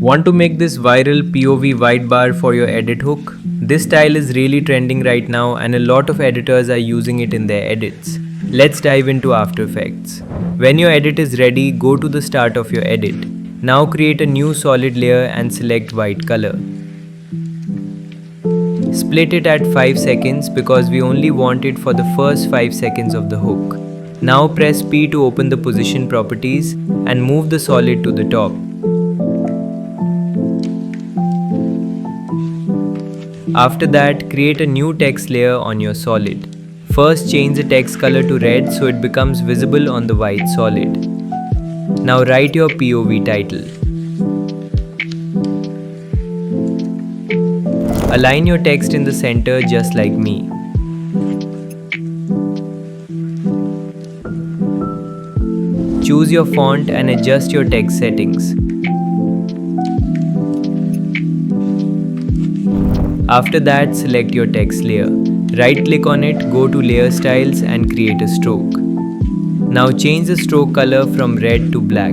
Want to make this viral POV white bar for your edit hook? This style is really trending right now and a lot of editors are using it in their edits. Let's dive into After Effects. When your edit is ready, go to the start of your edit. Now create a new solid layer and select white color. Split it at 5 seconds because we only want it for the first 5 seconds of the hook. Now press P to open the position properties and move the solid to the top. After that, create a new text layer on your solid. First change the text color to red so it becomes visible on the white solid. Now write your POV title. Align your text in the center just like me. Choose your font and adjust your text settings. After that, select your text layer. Right-click on it, go to Layer Styles and create a stroke. Now change the stroke color from red to black.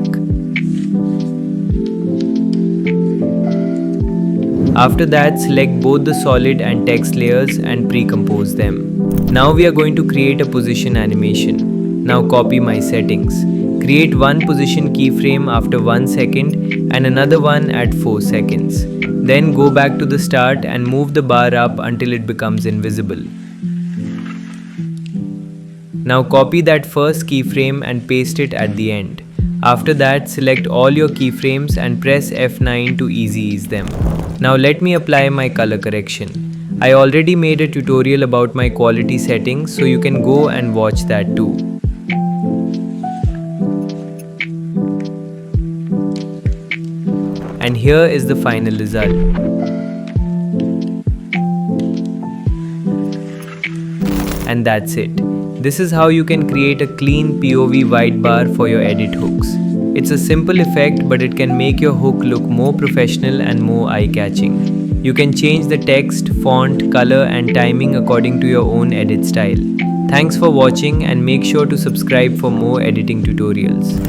After that, select both the solid and text layers and pre-compose them. Now we are going to create a position animation. Now copy my settings. Create one position keyframe after 1 second and another one at 4 seconds. Then go back to the start and move the bar up until it becomes invisible. Now copy that first keyframe and paste it at the end. After that, select all your keyframes and press F9 to ease them. Now let me apply my color correction. I already made a tutorial about my quality settings, so you can go and watch that too. And here is the final result. And that's it. This is how you can create a clean POV white bar for your edit hooks. It's a simple effect, but it can make your hook look more professional and more eye-catching. You can change the text, font, color and timing according to your own edit style. Thanks for watching and make sure to subscribe for more editing tutorials.